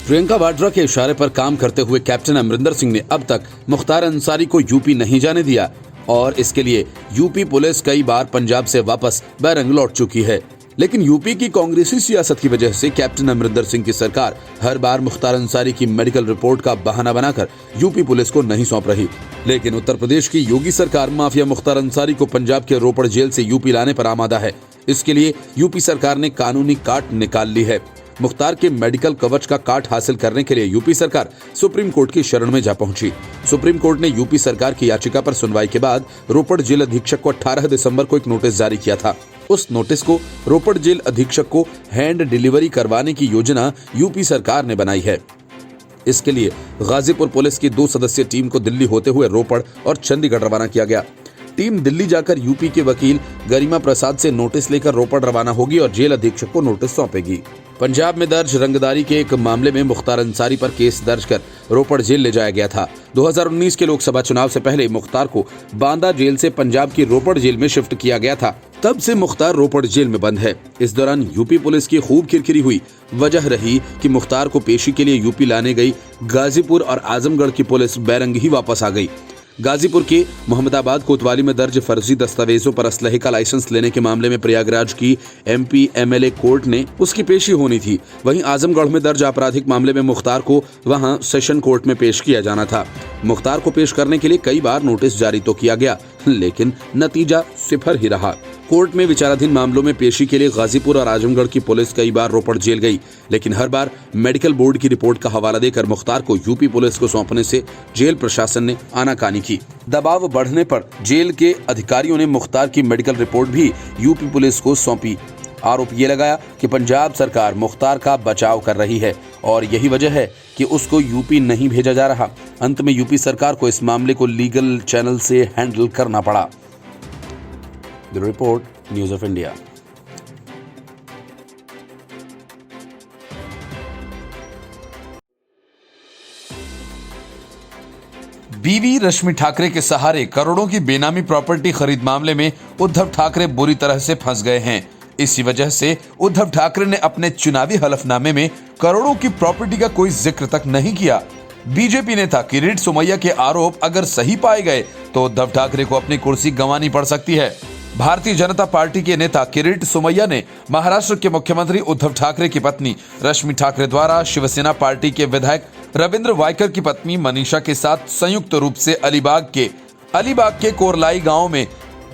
प्रियंका वाड्रा के इशारे पर काम करते हुए कैप्टन अमरिंदर सिंह ने अब तक मुख्तार अंसारी को यूपी नहीं जाने दिया और इसके लिए यूपी पुलिस कई बार पंजाब से वापस बैरंग लौट चुकी है। लेकिन यूपी की कांग्रेसी सियासत की वजह से कैप्टन अमरिंदर सिंह की सरकार हर बार मुख्तार अंसारी की मेडिकल रिपोर्ट का बहाना बनाकर यूपी पुलिस को नहीं सौंप रही। लेकिन उत्तर प्रदेश की योगी सरकार माफिया मुख्तार अंसारी को पंजाब के रोपड़ जेल से यूपी लाने पर आमादा है। इसके लिए यूपी सरकार ने कानूनी काट निकाल ली है। मुख्तार के मेडिकल कवच का काट हासिल करने के लिए यूपी सरकार सुप्रीम कोर्ट की शरण में जा पहुंची। सुप्रीम कोर्ट ने यूपी सरकार की याचिका पर सुनवाई के बाद रोपड़ जेल अधीक्षक को 18 दिसंबर को एक नोटिस जारी किया था। उस नोटिस को रोपड़ जेल अधीक्षक को हैंड डिलीवरी करवाने की योजना यूपी सरकार ने बनाई है। इसके लिए गाजीपुर पुलिस की 2 सदस्यीय टीम को दिल्ली होते हुए रोपड़ और चंडीगढ़ रवाना किया गया। टीम दिल्ली जाकर यूपी के वकील गरिमा प्रसाद से नोटिस लेकर रोपड़ रवाना होगी और जेल अधीक्षक को नोटिस सौंपेगी। पंजाब में दर्ज रंगदारी के एक मामले में मुख्तार अंसारी पर केस दर्ज कर रोपड़ जेल ले जाया गया था। 2019 के लोकसभा चुनाव से पहले मुख्तार को बांदा जेल से पंजाब की रोपड़ जेल में शिफ्ट किया गया था। तब से मुख्तार रोपड़ जेल में बंद है। इस दौरान यूपी पुलिस की खूब किरकिरी हुई। वजह रही कि मुख्तार को पेशी के लिए यूपी लाने गई गाजीपुर और आजमगढ़ की पुलिस बैरंग ही वापस आ गई। गाजीपुर के मोहम्मदाबाद कोतवाली में दर्ज फर्जी दस्तावेजों पर असलहे का लाइसेंस लेने के मामले में प्रयागराज की एमपी एमएलए कोर्ट ने उसकी पेशी होनी थी। वहीं आजमगढ़ में दर्ज आपराधिक मामले में मुख्तार को वहां सेशन कोर्ट में पेश किया जाना था। मुख्तार को पेश करने के लिए कई बार नोटिस जारी तो किया गया, लेकिन नतीजा सिफर ही रहा। कोर्ट में विचाराधीन मामलों में पेशी के लिए गाजीपुर और आजमगढ़ की पुलिस कई बार रोपड़ जेल गई, लेकिन हर बार मेडिकल बोर्ड की रिपोर्ट का हवाला देकर मुख्तार को यूपी पुलिस को सौंपने से जेल प्रशासन ने आनाकानी की। दबाव बढ़ने पर जेल के अधिकारियों ने मुख्तार की मेडिकल रिपोर्ट भी यूपी पुलिस को सौंपी। आरोप ये लगाया कि पंजाब सरकार मुख्तार का बचाव कर रही है और यही वजह है कि उसको यूपी नहीं भेजा जा रहा। अंत में यूपी सरकार को इस मामले को लीगल चैनल से हैंडल करना पड़ा। Bureau report, news of India. बीवी रश्मि ठाकरे के सहारे करोड़ों की बेनामी प्रॉपर्टी खरीद मामले में उद्धव ठाकरे बुरी तरह से फंस गए हैं। इसी वजह से उद्धव ठाकरे ने अपने चुनावी हलफनामे में करोड़ों की प्रॉपर्टी का कोई जिक्र तक नहीं किया। बीजेपी नेता किरीट सोमैया के आरोप अगर सही पाए गए तो उद्धव ठाकरे को अपनी कुर्सी गंवानी पड़ सकती है। भारतीय जनता पार्टी के नेता किरीट सोमैया ने महाराष्ट्र के मुख्यमंत्री उद्धव ठाकरे की पत्नी रश्मि ठाकरे द्वारा शिवसेना पार्टी के विधायक रविंद्र वायकर की पत्नी मनीषा के साथ संयुक्त रूप से अलीबाग के कोरलाई गांव में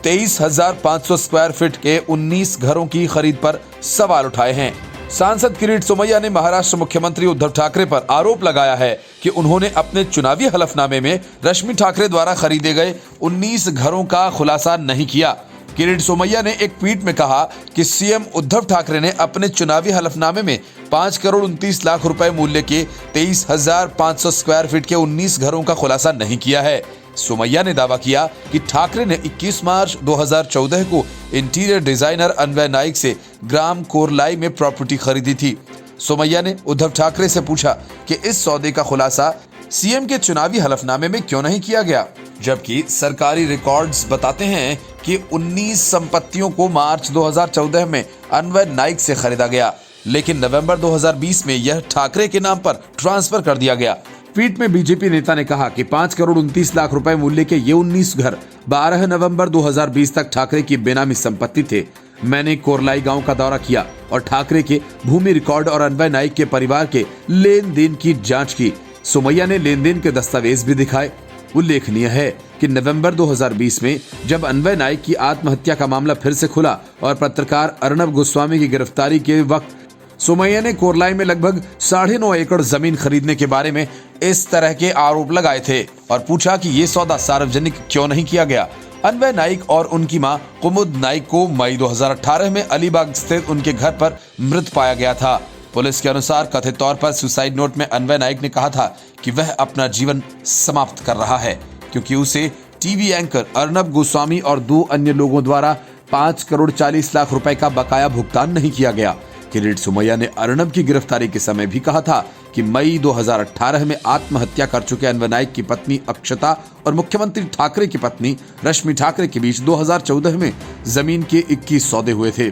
23,500 स्क्वायर फीट के 19 घरों की खरीद पर सवाल उठाए हैं। सांसद किरीट सोमैया ने महाराष्ट्र मुख्यमंत्री उद्धव ठाकरे पर आरोप लगाया है कि उन्होंने अपने चुनावी हलफनामे में रश्मि ठाकरे द्वारा खरीदे गए 19 घरों का खुलासा नहीं किया। किरीट सोमैया ने एक ट्वीट में कहा कि सीएम उद्धव ठाकरे ने अपने चुनावी हलफनामे में 5 करोड़ 29 लाख रुपए मूल्य के 23,500 स्क्वायर फीट के 19 घरों का खुलासा नहीं किया है। सोमैया ने दावा किया कि ठाकरे ने 21 मार्च 2014 को इंटीरियर डिजाइनर अन्वय नाइक से ग्राम कोरलाई में प्रॉपर्टी खरीदी थी। सोमैया ने उद्धव ठाकरे से पूछा कि इस सौदे का खुलासा सीएम के चुनावी हलफनामे में क्यों नहीं किया गया, जबकि सरकारी रिकॉर्ड्स बताते हैं कि 19 संपत्तियों को मार्च 2014 में अन्वय नाइक से खरीदा गया, लेकिन नवंबर 2020 में यह ठाकरे के नाम पर ट्रांसफर कर दिया गया। ट्वीट में बीजेपी नेता ने कहा कि 5 करोड़ 29 लाख रुपए मूल्य के ये 19 घर 12 नवंबर 2020 तक ठाकरे की बेनामी संपत्ति थे। मैंने कोरलाई गांव का दौरा किया और ठाकरे के भूमि रिकॉर्ड और अन्वय नाइक के परिवार के लेन देन की जांच की। सोमैया ने लेन देन के दस्तावेज भी दिखाए। उल्लेखनीय है कि नवंबर 2020 में जब अन्वय नाइक की आत्महत्या का मामला फिर से खुला और पत्रकार अर्नब गोस्वामी की गिरफ्तारी के वक्त सोमैया ने कोरलाई में लगभग 9.5 एकड़ जमीन खरीदने के बारे में इस तरह के आरोप लगाए थे और पूछा कि ये सौदा सार्वजनिक क्यों नहीं किया गया। अन्वय नाइक और उनकी मां कुमुद नाइक को मई 2018 में अलीबाग स्थित उनके घर पर मृत पाया गया था। पुलिस के अनुसार कथित तौर पर सुसाइड नोट में अन्वय नाइक ने कहा था कि वह अपना जीवन समाप्त कर रहा है क्योंकि उसे टीवी एंकर अर्नब गोस्वामी और 2 अन्य लोगों द्वारा 5 करोड़ 40 लाख रुपए का बकाया भुगतान नहीं किया गया। किरीट सोमैया ने अर्नब की गिरफ्तारी के समय भी कहा था कि मई 2018 में आत्महत्या कर चुके अन्वय नाइक की पत्नी अक्षता और मुख्यमंत्री ठाकरे की पत्नी रश्मि ठाकरे के बीच 2014 में जमीन के 21 सौदे हुए थे।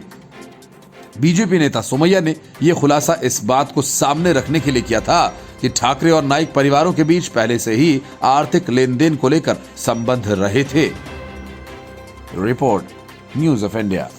बीजेपी नेता सोमैया ने यह खुलासा इस बात को सामने रखने के लिए किया था कि ठाकरे और नाइक परिवारों के बीच पहले से ही आर्थिक लेन देन को लेकर संबंध रहे थे। Report, news of India.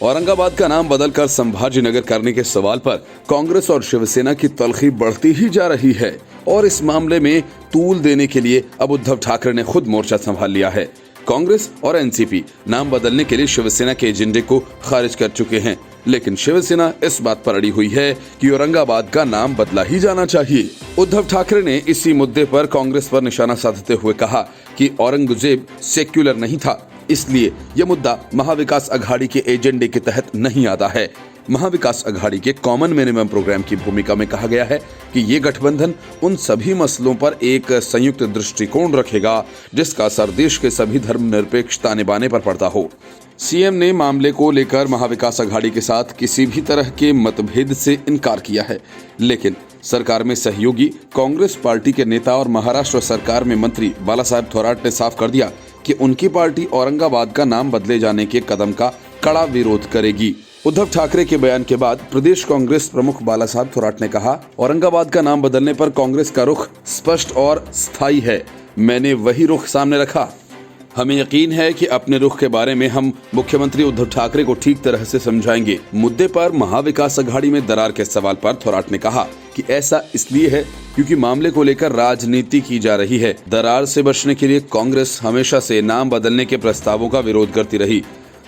Aurangabad का नाम बदलकर संभाजीनगर करने के सवाल पर कांग्रेस और शिवसेना की तलखी बढ़ती ही जा रही है और इस मामले में तूल देने के लिए अब उद्धव ठाकरे ने खुद मोर्चा संभाल लिया है। कांग्रेस और एनसीपी नाम बदलने के लिए शिवसेना के एजेंडे को खारिज कर चुके हैं, लेकिन शिवसेना इस बात पर अड़ी हुई है कि औरंगाबाद का नाम बदला ही जाना चाहिए। उद्धव ठाकरे ने इसी मुद्दे पर कांग्रेस पर निशाना साधते हुए कहा कि औरंगजेब सेक्युलर नहीं था, इसलिए यह मुद्दा महाविकास अघाड़ी के एजेंडे के तहत नहीं आता है। महाविकास अघाड़ी के कॉमन मिनिमम प्रोग्राम की भूमिका में कहा गया है कि ये गठबंधन उन सभी मसलों पर एक संयुक्त दृष्टिकोण रखेगा जिसका असर देश के सभी धर्मनिरपेक्ष ताने बाने पर पड़ता हो। सीएम ने मामले को लेकर महाविकास अघाड़ी के साथ किसी भी तरह के मतभेद से इनकार किया है, लेकिन सरकार में सहयोगी कांग्रेस पार्टी के नेता और महाराष्ट्र सरकार में मंत्री बालासाहेब थोराट ने साफ कर दिया कि उनकी पार्टी औरंगाबाद का नाम बदले जाने के कदम का कड़ा विरोध करेगी। उद्धव ठाकरे के बयान के बाद प्रदेश कांग्रेस प्रमुख बालासाहेब थोराट ने कहा, औरंगाबाद का नाम बदलने पर कांग्रेस का रुख स्पष्ट और स्थायी है। मैंने वही रुख सामने रखा। हमें यकीन है कि अपने रुख के बारे में हम मुख्यमंत्री उद्धव ठाकरे को ठीक तरह से समझाएंगे। मुद्दे पर महाविकास अघाड़ी में दरार के सवाल पर थोराट ने कहा कि ऐसा इसलिए है क्योंकि मामले को लेकर राजनीति की जा रही है। दरार से बचने के लिए कांग्रेस हमेशा से नाम बदलने के प्रस्तावों का विरोध करती रही।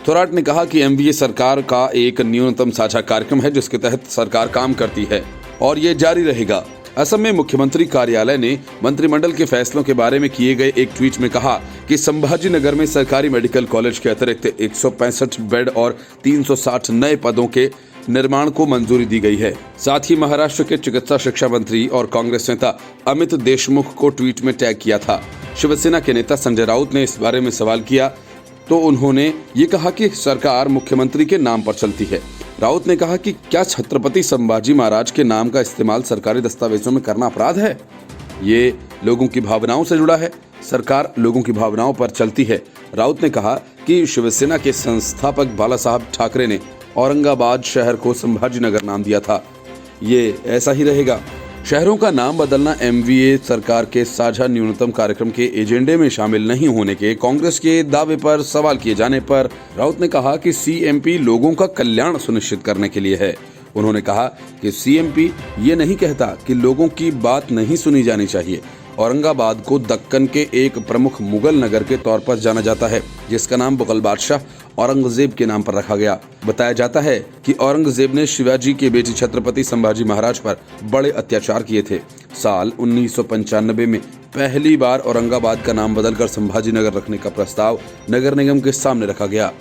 थोराट ने कहा कि एमवीए सरकार का एक न्यूनतम साझा कार्यक्रम है जिसके तहत सरकार काम करती है और ये जारी रहेगा। असम में मुख्यमंत्री कार्यालय ने मंत्रिमंडल के फैसलों के बारे में किए गए एक ट्वीट में कहा कि संभाजीनगर में सरकारी मेडिकल कॉलेज के अतिरिक्त 165 बेड और 360 नए पदों के निर्माण को मंजूरी दी गई है। साथ ही महाराष्ट्र के चिकित्सा शिक्षा मंत्री और कांग्रेस नेता अमित देशमुख को ट्वीट में टैग किया था। शिवसेना के नेता संजय राउत ने इस बारे में सवाल किया तो उन्होंने ये कहा कि सरकार मुख्यमंत्री के नाम पर चलती है। राउत ने कहा कि क्या छत्रपति संभाजी महाराज के नाम का इस्तेमाल सरकारी दस्तावेजों में करना अपराध है? ये लोगों की भावनाओं से जुड़ा है। सरकार लोगों की भावनाओं पर चलती है। राउत ने कहा कि शिवसेना के संस्थापक बालासाहेब ठाकरे ने औरंगाबाद शहर को संभाजीनगर नाम दिया था। ये ऐसा ही रहेगा। शहरों का नाम बदलना एमवीए सरकार के साझा न्यूनतम कार्यक्रम के एजेंडे में शामिल नहीं होने के कांग्रेस के दावे पर सवाल किए जाने पर राउत ने कहा कि सीएमपी लोगों का कल्याण सुनिश्चित करने के लिए है। उन्होंने कहा कि सीएमपी ये नहीं कहता कि लोगों की बात नहीं सुनी जानी चाहिए। औरंगाबाद को दक्कन के एक प्रमुख मुगल नगर के तौर पर जाना जाता है जिसका नाम मुगल बादशाह औरंगजेब के नाम पर रखा गया। बताया जाता है कि औरंगजेब ने शिवाजी के बेटे छत्रपति संभाजी महाराज पर बड़े अत्याचार किए थे। साल 1995 में पहली बार औरंगाबाद का नाम बदलकर संभाजीनगर रखने का प्रस्ताव नगर निगम के सामने रखा गया।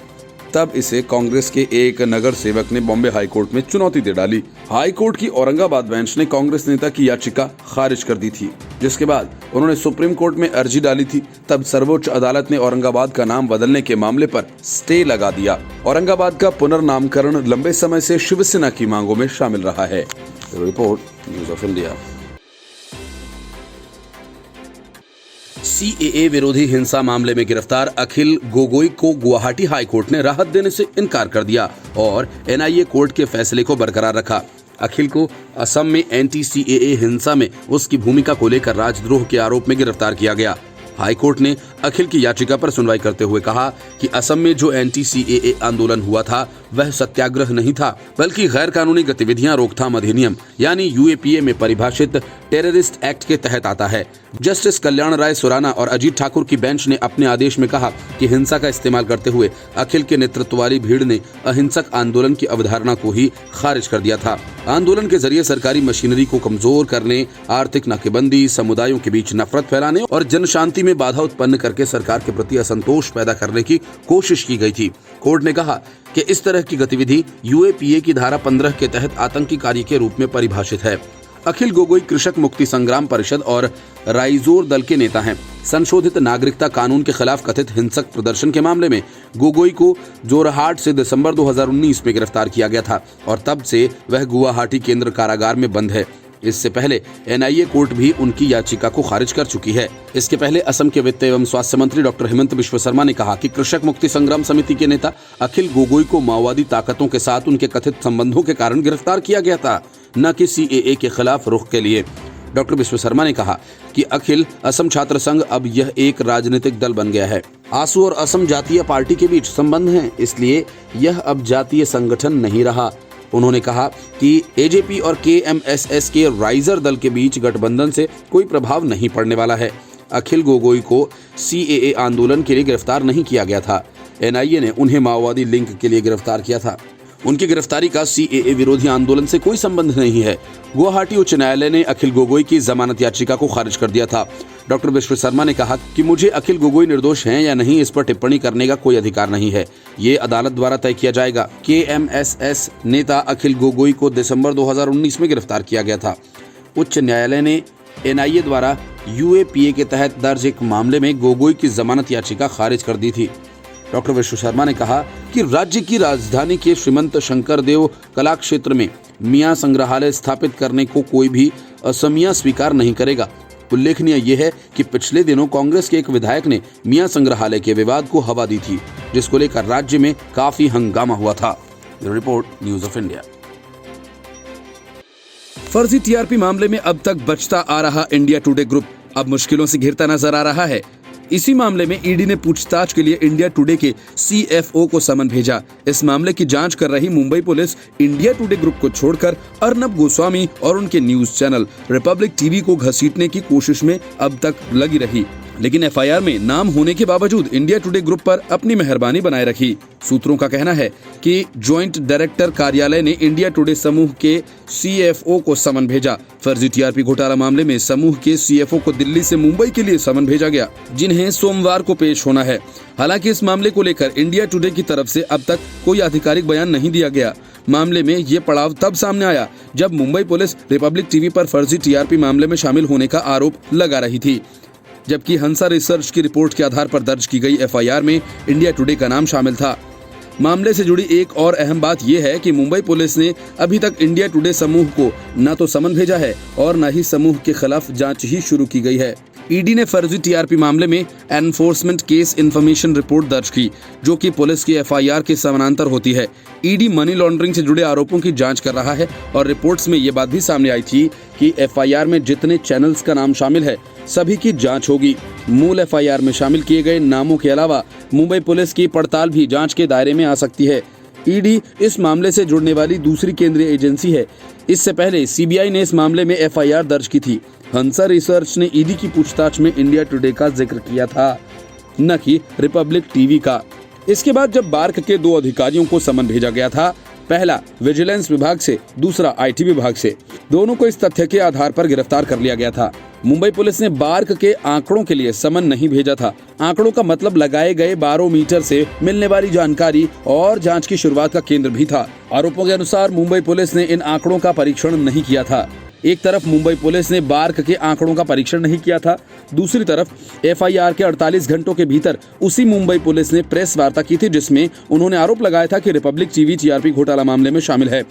तब इसे कांग्रेस के एक नगर सेवक ने बॉम्बे हाईकोर्ट में चुनौती दे डाली। हाईकोर्ट की औरंगाबाद बेंच ने कांग्रेस नेता की याचिका खारिज कर दी थी, जिसके बाद उन्होंने सुप्रीम कोर्ट में अर्जी डाली थी। तब सर्वोच्च अदालत ने औरंगाबाद का नाम बदलने के मामले पर स्टे लगा दिया। औरंगाबाद का पुनर्नामकरण लंबे समय से शिवसेना की मांगों में शामिल रहा है। Report, news of India. CAA विरोधी हिंसा मामले में गिरफ्तार अखिल गोगोई को गुवाहाटी हाई कोर्ट ने राहत देने से इनकार कर दिया और एनआईए कोर्ट के फैसले को बरकरार रखा। अखिल को असम में एंटी सीएए हिंसा में उसकी भूमिका को लेकर राजद्रोह के आरोप में गिरफ्तार किया गया। हाई कोर्ट ने अखिल की याचिका पर सुनवाई करते हुए कहा कि असम में जो एंटी सीएए आंदोलन हुआ था वह सत्याग्रह नहीं था, बल्कि गैर कानूनी गतिविधियां रोकथाम अधिनियम यानी यूएपीए में परिभाषित टेररिस्ट एक्ट के तहत आता है। जस्टिस कल्याण राय सुराना और अजीत ठाकुर की बेंच ने अपने आदेश में कहा कि हिंसा का इस्तेमाल करते हुए अखिल के नेतृत्व वाली भीड़ ने अहिंसक आंदोलन की अवधारणा को ही खारिज कर दिया था। आंदोलन के जरिए सरकारी मशीनरी को कमजोर करने, आर्थिक नाकेबंदी, समुदायों के बीच नफरत फैलाने और जन शांति में बाधा उत्पन्न करके सरकार के प्रति असंतोष पैदा करने की कोशिश की गई थी। कोर्ट ने कहा कि इस तरह की गतिविधि यूएपीए की धारा 15 के तहत आतंकी कार्य के रूप में परिभाषित है। अखिल गोगोई कृषक मुक्ति संग्राम परिषद और राइजोर दल के नेता हैं। संशोधित नागरिकता कानून के खिलाफ कथित हिंसक प्रदर्शन के मामले में गोगोई को जोरहाट से दिसंबर 2019 में गिरफ्तार किया गया था और तब से वह गुवाहाटी केंद्र कारागार में बंद है। इससे पहले एनआईए कोर्ट भी उनकी याचिका को खारिज कर चुकी है। इसके पहले असम के वित्त एवं स्वास्थ्य मंत्री डॉक्टर हेमंत बिश्व शर्मा ने कहा कि कृषक मुक्ति संग्राम समिति के नेता अखिल गोगोई को माओवादी ताकतों के साथ उनके कथित संबंधों के कारण गिरफ्तार किया गया था, न कि सीएए के खिलाफ रुख के लिए। डॉक्टर बिश्व शर्मा ने कहा कि अखिल असम छात्र संघ अब यह एक राजनीतिक दल बन गया है। आसू और असम जातीय पार्टी के बीच संबंध हैं, इसलिए यह अब जातीय संगठन नहीं रहा। उन्होंने कहा कि एजेपी और केएमएसएस के राइजर दल के बीच गठबंधन से कोई प्रभाव नहीं पड़ने वाला है। अखिल गोगोई को सीएए आंदोलन के लिए गिरफ्तार नहीं किया गया था। एनआईए ने उन्हें माओवादी लिंक के लिए गिरफ्तार किया था। उनकी गिरफ्तारी का सीएए विरोधी आंदोलन से कोई संबंध नहीं है। गुवाहाटी उच्च न्यायालय ने अखिल गोगोई की जमानत याचिका को खारिज कर दिया था। डॉक्टर बिश्व शर्मा ने कहा कि मुझे अखिल गोगोई निर्दोष हैं या नहीं इस पर टिप्पणी करने का कोई अधिकार नहीं है, ये अदालत द्वारा तय किया जाएगा। केएमएसएस नेता अखिल गोगोई को दिसंबर 2019 में गिरफ्तार किया गया था। उच्च न्यायालय ने एनआईए द्वारा यूएपीए के तहत दर्ज एक मामले में गोगोई की जमानत याचिका खारिज कर दी थी। डॉक्टर विश्व शर्मा ने कहा कि राज्य की राजधानी के श्रीमंत शंकरदेव कला क्षेत्र में मियां संग्रहालय स्थापित करने को कोई भी असमिया स्वीकार नहीं करेगा। उल्लेखनीय यह है कि पिछले दिनों कांग्रेस के एक विधायक ने मियां संग्रहालय के विवाद को हवा दी थी, जिसको लेकर राज्य में काफी हंगामा हुआ था। Report news of India. फर्जी टीआरपी मामले में अब तक बचता आ रहा इंडिया टुडे ग्रुप अब मुश्किलों से घिरता नजर आ रहा है। इसी मामले में ईडी ने पूछताछ के लिए इंडिया टुडे के सीएफओ को समन भेजा। इस मामले की जांच कर रही Mumbai police India today group को छोड़कर अर्नब गोस्वामी और उनके न्यूज चैनल रिपब्लिक टीवी को घसीटने की कोशिश में अब तक लगी रही, लेकिन एफआईआर में नाम होने के बावजूद इंडिया टुडे ग्रुप पर अपनी मेहरबानी बनाए रखी। सूत्रों का कहना है कि ज्वाइंट डायरेक्टर कार्यालय ने इंडिया टुडे समूह के सीएफओ को समन भेजा। फर्जी टीआरपी घोटाला मामले में समूह के सीएफओ को दिल्ली से मुंबई के लिए समन भेजा गया, जिन्हें सोमवार को पेश होना है। हालांकि इस मामले को लेकर इंडिया टुडे की तरफ से अब तक कोई आधिकारिक बयान नहीं दिया गया। मामले में ये पड़ाव तब सामने आया जब मुंबई पुलिस रिपब्लिक टीवी पर फर्जी टीआरपी मामले में शामिल होने का आरोप लगा रही थी, जबकि हंसा रिसर्च की रिपोर्ट के आधार पर दर्ज की गई एफआईआर में इंडिया टुडे का नाम शामिल था। मामले से जुड़ी एक और अहम बात यह है कि मुंबई पुलिस ने अभी तक इंडिया टुडे समूह को न तो समन भेजा है और न ही समूह के खिलाफ जांच ही शुरू की गई है। ईडी ने फर्जी टीआरपी मामले में एनफोर्समेंट केस इन्फॉर्मेशन रिपोर्ट दर्ज की, जो कि पुलिस की एफआईआर के समानांतर होती है। ईडी मनी लॉन्ड्रिंग से जुड़े आरोपों की जांच कर रहा है और रिपोर्ट्स में ये बात भी सामने आई थी कि एफआईआर में जितने चैनल्स का नाम शामिल है सभी की जांच होगी। मूल एफआईआर में शामिल किए गए नामों के अलावा मुंबई पुलिस की पड़ताल भी जांच के दायरे में आ सकती है। ईडी इस मामले से जुड़ने वाली दूसरी केंद्रीय एजेंसी है। इससे पहले सीबीआई ने इस मामले में एफआईआर दर्ज की थी। हंसा रिसर्च ने ईडी की पूछताछ में इंडिया टुडे का जिक्र किया था, न कि रिपब्लिक टीवी का। इसके बाद जब बार्क के दो अधिकारियों को समन भेजा गया था, पहला विजिलेंस विभाग से, दूसरा आईटी विभाग से, दोनों को इस तथ्य के आधार पर गिरफ्तार कर लिया गया था। मुंबई पुलिस ने बार्क के आंकड़ों के लिए समन नहीं भेजा था। आंकड़ों का मतलब लगाए गए बारोमीटर से मिलने वाली जानकारी और जांच की शुरुआत का केंद्र भी था। आरोपों के अनुसार मुंबई पुलिस ने इन आंकड़ों का परीक्षण नहीं किया था। एक तरफ मुंबई पुलिस ने बार्क के आंकड़ों का परीक्षण नहीं किया था, दूसरी तरफ एफआईआर के 48 घंटों के भीतर उसी मुंबई पुलिस ने प्रेस वार्ता की थी, जिसमें उन्होंने आरोप लगाया था कि रिपब्लिक टीवी टीआरपी घोटाला मामले में शामिल है।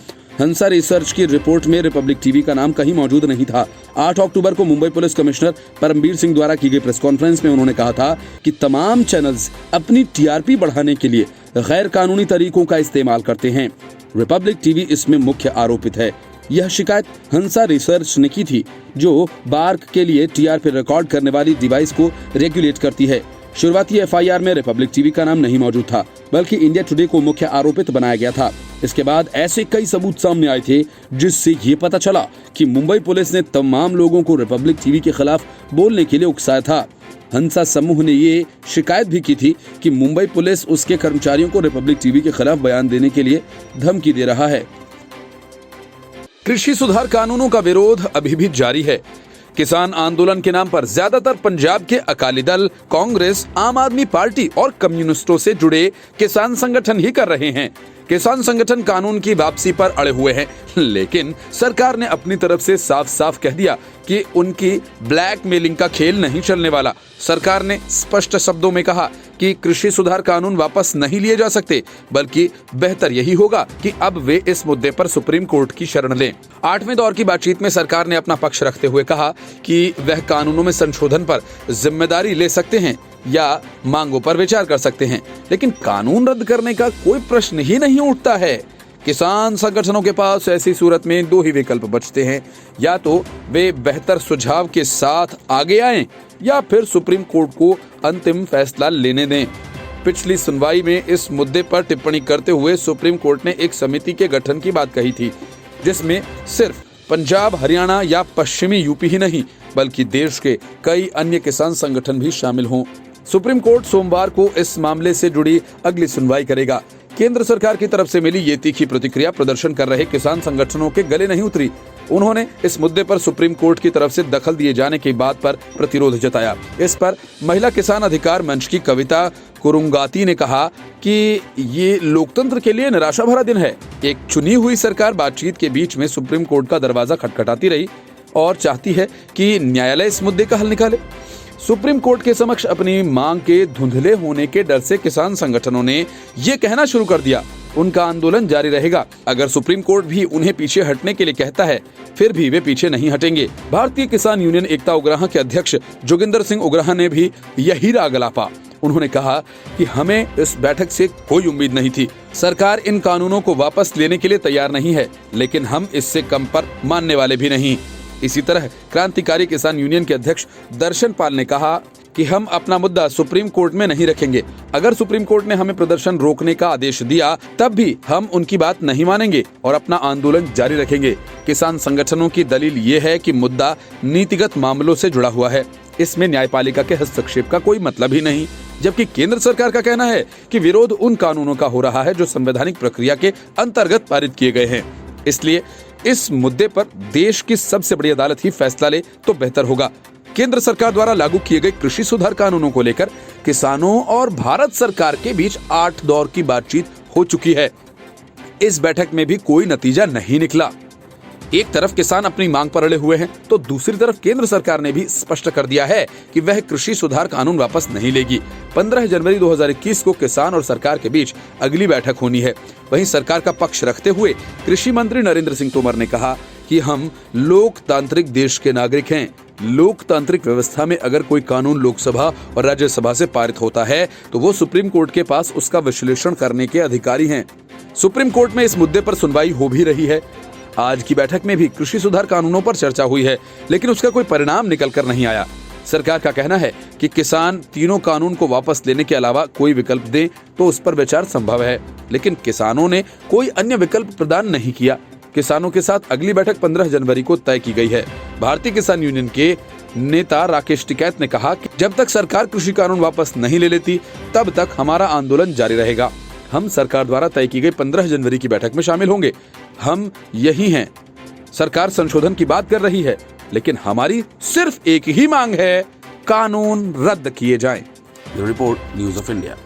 हंसा रिसर्च की रिपोर्ट में रिपब्लिक टीवी का नाम कहीं मौजूद नहीं था। 8 अक्टूबर को मुंबई पुलिस कमिश्नर परमबीर सिंह द्वारा की गई प्रेस कॉन्फ्रेंस में उन्होंने कहा था कि तमाम चैनल्स अपनी टीआरपी बढ़ाने के लिए गैर कानूनी तरीकों का इस्तेमाल करते हैं। रिपब्लिक टीवी इसमें मुख्य आरोपित है। यह शिकायत हंसा रिसर्च ने की थी, जो बार्क के लिए टीआरपी रिकॉर्ड करने वाली डिवाइस को रेगुलेट करती है। शुरुआती एफआईआर में रिपब्लिक टीवी का नाम नहीं मौजूद था, बल्कि इंडिया टुडे को मुख्य आरोपित बनाया गया था। इसके बाद ऐसे कई सबूत सामने आए थे, जिससे ये पता चला कि मुंबई पुलिस ने तमाम लोगों को रिपब्लिक टीवी के खिलाफ बोलने के लिए उकसाया था। हंसा समूह ने ये शिकायत भी की थी कि मुंबई पुलिस उसके कर्मचारियों को रिपब्लिक टीवी के खिलाफ बयान देने के लिए धमकी दे रहा है। कृषि सुधार कानूनों का विरोध अभी भी जारी है। किसान आंदोलन के नाम पर ज्यादातर पंजाब के अकाली दल, कांग्रेस, आम आदमी पार्टी और कम्युनिस्टों से जुड़े किसान संगठन ही कर रहे हैं। किसान संगठन कानून की वापसी पर अड़े हुए हैं, लेकिन सरकार ने अपनी तरफ से साफ साफ कह दिया कि उनकी ब्लैकमेलिंग का खेल नहीं चलने वाला। सरकार ने स्पष्ट शब्दों में कहा कि कृषि सुधार कानून वापस नहीं लिए जा सकते, बल्कि बेहतर यही होगा कि अब वे इस मुद्दे पर सुप्रीम कोर्ट की शरण लें। 8वें दौर की बातचीत में सरकार ने अपना पक्ष रखते हुए कहा कि वह कानूनों में संशोधन पर जिम्मेदारी ले सकते हैं या मांगों पर विचार कर सकते हैं, लेकिन कानून रद्द करने का कोई प्रश्न ही नहीं उठता है। किसान संगठनों के पास ऐसी सूरत में दो ही विकल्प बचते हैं, या तो वे बेहतर सुझाव के साथ आगे आएं या फिर सुप्रीम कोर्ट को अंतिम फैसला लेने दें। पिछली सुनवाई में इस मुद्दे पर टिप्पणी करते हुए सुप्रीम कोर्ट ने एक समिति के गठन की बात कही थी, जिसमें सिर्फ पंजाब, हरियाणा या पश्चिमी यूपी ही नहीं बल्कि देश के कई अन्य किसान संगठन भी शामिल हों। सुप्रीम कोर्ट सोमवार को इस मामले से जुड़ी अगली सुनवाई करेगा। केंद्र सरकार की तरफ से मिली ये तीखी प्रतिक्रिया प्रदर्शन कर रहे किसान संगठनों के गले नहीं उतरी। उन्होंने इस मुद्दे पर सुप्रीम कोर्ट की तरफ से दखल दिए जाने की बात पर प्रतिरोध जताया। इस पर महिला किसान अधिकार मंच की कविता कुरुंगाती ने कहा कि ये लोकतंत्र के लिए निराशा भरा दिन है। एक चुनी हुई सरकार बातचीत के बीच में सुप्रीम कोर्ट का दरवाजा खटखटाती रही और चाहती है कि न्यायालय इस मुद्दे का हल निकाले। सुप्रीम कोर्ट के समक्ष अपनी मांग के धुंधले होने के डर से किसान संगठनों ने ये कहना शुरू कर दिया, उनका आंदोलन जारी रहेगा। अगर सुप्रीम कोर्ट भी उन्हें पीछे हटने के लिए कहता है, फिर भी वे पीछे नहीं हटेंगे। भारतीय किसान यूनियन एकता उग्राह के अध्यक्ष जोगिंदर सिंह उग्राह ने भी यही राग अलापा। उन्होंने कहा कि हमें इस बैठक से कोई उम्मीद नहीं थी। सरकार इन कानूनों को वापस लेने के लिए तैयार नहीं है, लेकिन हम इससे कम पर मानने वाले भी नहीं। इसी तरह क्रांतिकारी किसान यूनियन के अध्यक्ष दर्शन पाल ने कहा कि हम अपना मुद्दा सुप्रीम कोर्ट में नहीं रखेंगे। अगर सुप्रीम कोर्ट ने हमें प्रदर्शन रोकने का आदेश दिया, तब भी हम उनकी बात नहीं मानेंगे और अपना आंदोलन जारी रखेंगे। किसान संगठनों की दलील ये है कि मुद्दा नीतिगत मामलों से जुड़ा हुआ है, इसमें न्यायपालिका के हस्तक्षेप का कोई मतलब ही नहीं। जबकि केंद्र सरकार का कहना है कि विरोध उन कानूनों का हो रहा है जो संवैधानिक प्रक्रिया के अंतर्गत पारित किए गए हैं। इसलिए इस मुद्दे पर देश की सबसे बड़ी अदालत ही फैसला ले तो बेहतर होगा। केंद्र सरकार द्वारा लागू किए गए कृषि सुधार कानूनों को लेकर किसानों और भारत सरकार के बीच 8 दौर की बातचीत हो चुकी है। इस बैठक में भी कोई नतीजा नहीं निकला। एक तरफ किसान अपनी मांग पर अड़े हुए हैं, तो दूसरी तरफ केंद्र सरकार ने भी स्पष्ट कर दिया है कि वह कृषि सुधार कानून वापस नहीं लेगी। 15 जनवरी 2021 को किसान और सरकार के बीच अगली बैठक होनी है। वहीं सरकार का पक्ष रखते हुए कृषि मंत्री नरेंद्र सिंह तोमर ने कहा कि हम लोकतांत्रिक देश के नागरिक हैं। लोकतांत्रिक व्यवस्था में अगर कोई कानून लोकसभा और राज्यसभा से पारित होता है, तो वो सुप्रीम कोर्ट के पास उसका विश्लेषण करने के अधिकारी हैं। सुप्रीम कोर्ट में इस मुद्दे पर सुनवाई हो भी रही है। आज की बैठक में भी कृषि सुधार कानूनों पर चर्चा हुई है, लेकिन उसका कोई परिणाम निकल कर नहीं आया। सरकार का कहना है कि किसान तीनों कानून को वापस लेने के अलावा कोई विकल्प दें तो उस पर विचार संभव है, लेकिन किसानों ने कोई अन्य विकल्प प्रदान नहीं किया। किसानों के साथ अगली बैठक 15 जनवरी को तय की गई है। भारतीय किसान यूनियन के नेता राकेश टिकैत ने कहा कि जब तक सरकार कृषि कानून वापस नहीं ले लेती, तब तक हमारा आंदोलन जारी रहेगा। हम सरकार द्वारा तय की गई 15 जनवरी की बैठक में शामिल होंगे। हम यही हैं। सरकार संशोधन की बात कर रही है, लेकिन हमारी सिर्फ एक ही मांग है, कानून रद्द किए जाएं। Report news of India.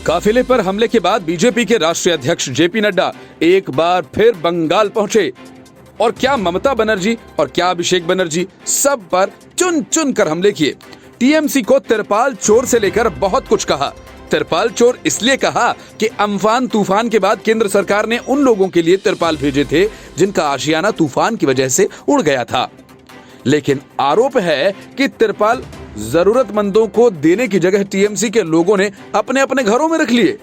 काफिले पर हमले के बाद बीजेपी के राष्ट्रीय अध्यक्ष जेपी नड्डा एक बार फिर बंगाल पहुंचे और क्या ममता बनर्जी और क्या अभिषेक बनर्जी सब पर चुन चुन कर हमले किए। टीएमसी को तिरपाल चोर से लेकर बहुत कुछ कहा। तिरपाल चोर इसलिए कहा कि अम्फान तूफान के बाद केंद्र सरकार ने उन लोगों के लिए तिरपाल भेजे थे जिनका आशियाना तूफान की वजह से उड़ गया था। लेकिन आरोप है कि तिरपाल जरूरतमंदों को देने की जगह टीएमसी के लोगों ने अपने अपने घरों में रख लिए।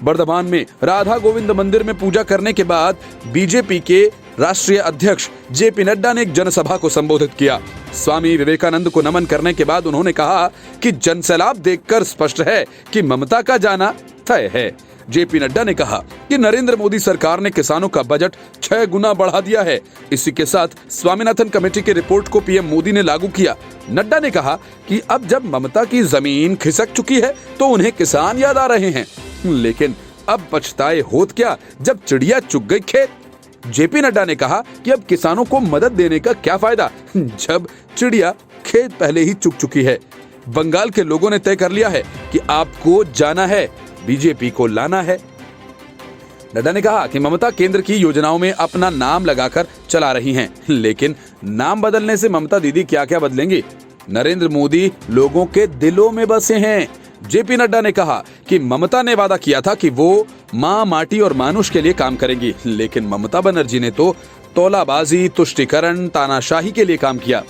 बर्धमान में राधा गोविंद मंदिर में पूजा करने के बाद बीजेपी के राष्ट्रीय अध्यक्ष जेपी नड्डा ने एक जनसभा को संबोधित किया। स्वामी विवेकानंद को नमन करने के बाद उन्होंने कहा कि जनसैलाब देखकर स्पष्ट है कि ममता का जाना तय है। जेपी नड्डा ने कहा कि नरेंद्र मोदी सरकार ने किसानों का बजट 6 गुना बढ़ा दिया है। इसी के साथ स्वामीनाथन कमेटी की रिपोर्ट को पीएम मोदी ने लागू किया। नड्डा ने कहा कि अब जब ममता की जमीन खिसक चुकी है तो उन्हें किसान याद आ रहे हैं, लेकिन अब पछताए होत क्या जब चिड़िया चुग गई खेत। जेपी नड्डा ने कहा कि अब किसानों को मदद देने का क्या फायदा जब चिड़िया खेत पहले ही चुग चुकी है। बंगाल के लोगों ने तय कर लिया है कि आपको जाना है, बीजेपी को लाना है। नड्डा ने कहा कि ममता केंद्र की योजनाओं में अपना नाम लगाकर चला रही हैं, लेकिन नाम बदलने से ममता दीदी क्या क्या बदलेंगी? नरेंद्र मोदी लोगों के दिलों में बसे हैं। जेपी नड्डा ने कहा कि ममता ने वादा किया था कि वो माँ, माटी और मानुष के लिए काम करेंगी, लेकिन ममता बनर्जी ने तो तौलाबाजी, तुष्टीकरण, तानाशाही के लिए काम किया।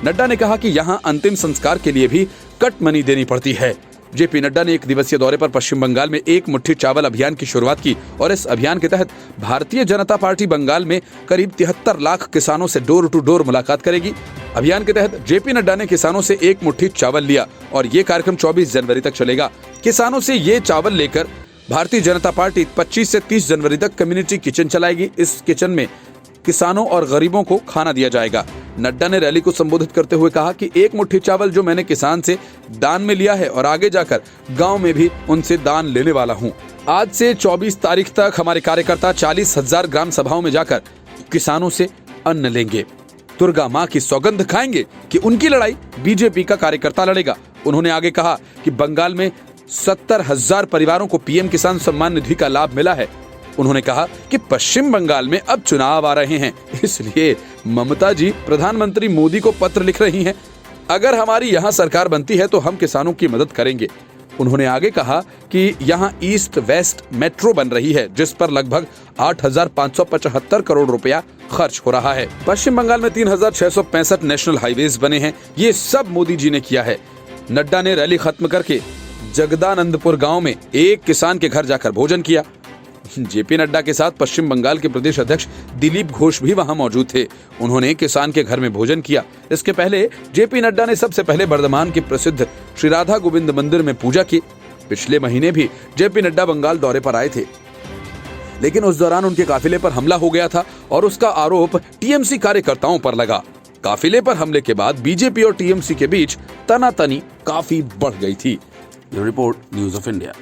नड्डा ने कहा कि यहाँ अंतिम संस्कार के लिए भी कट मनी देनी पड़ती है। जेपी नड्डा ने एक दिवसीय दौरे पर पश्चिम बंगाल में एक मुट्ठी चावल अभियान की शुरुआत की और इस अभियान के तहत भारतीय जनता पार्टी बंगाल में करीब 73 लाख किसानों से डोर टू डोर मुलाकात करेगी। अभियान के तहत जेपी नड्डा ने किसानों से एक मुट्ठी चावल लिया और ये कार्यक्रम 24 जनवरी तक चलेगा। किसानों से ये चावल लेकर भारतीय जनता पार्टी 25 से 30 जनवरी तक कम्युनिटी किचन चलाएगी। इस किचन में किसानों और गरीबों को खाना दिया जाएगा। नड्डा ने रैली को संबोधित करते हुए कहा कि एक मुट्ठी चावल जो मैंने किसान से दान में लिया है और आगे जाकर गांव में भी उनसे दान लेने वाला हूं। आज से 24 तारीख तक हमारे कार्यकर्ता 40,000 ग्राम सभाओं में जाकर किसानों से अन्न लेंगे। दुर्गा माँ की सौगंध खाएंगे कि उनकी लड़ाई बीजेपी का कार्यकर्ता लड़ेगा। उन्होंने आगे कहा कि बंगाल में 70,000 परिवारों को पीएम किसान सम्मान निधि का लाभ मिला है। उन्होंने कहा कि पश्चिम बंगाल में अब चुनाव आ रहे हैं, इसलिए ममता जी प्रधानमंत्री मोदी को पत्र लिख रही हैं। अगर हमारी यहाँ सरकार बनती है तो हम किसानों की मदद करेंगे। उन्होंने आगे कहा कि यहाँ ईस्ट वेस्ट मेट्रो बन रही है, जिस पर लगभग 8,575 करोड़ रुपया खर्च हो रहा है। पश्चिम बंगाल में 3,665 नेशनल हाईवेज बने हैं। ये सब मोदी जी ने किया है। नड्डा ने रैली खत्म करके जगदानंदपुर गांव में एक किसान के घर जाकर भोजन किया। जेपी नड्डा के साथ पश्चिम बंगाल के प्रदेश अध्यक्ष दिलीप घोष भी वहां मौजूद थे। उन्होंने किसान के घर में भोजन किया। इसके पहले जेपी नड्डा ने सबसे पहले बर्धमान के प्रसिद्ध श्री राधा गोविंद मंदिर में पूजा की। पिछले महीने भी जेपी नड्डा बंगाल दौरे पर आए थे, लेकिन उस दौरान उनके काफिले पर हमला हो गया था और उसका आरोप टीएमसी कार्यकर्ताओं पर लगा। काफिले पर हमले के बाद बीजेपी और टीएमसी के बीच तनातनी काफी बढ़ गई थी। Report news of India.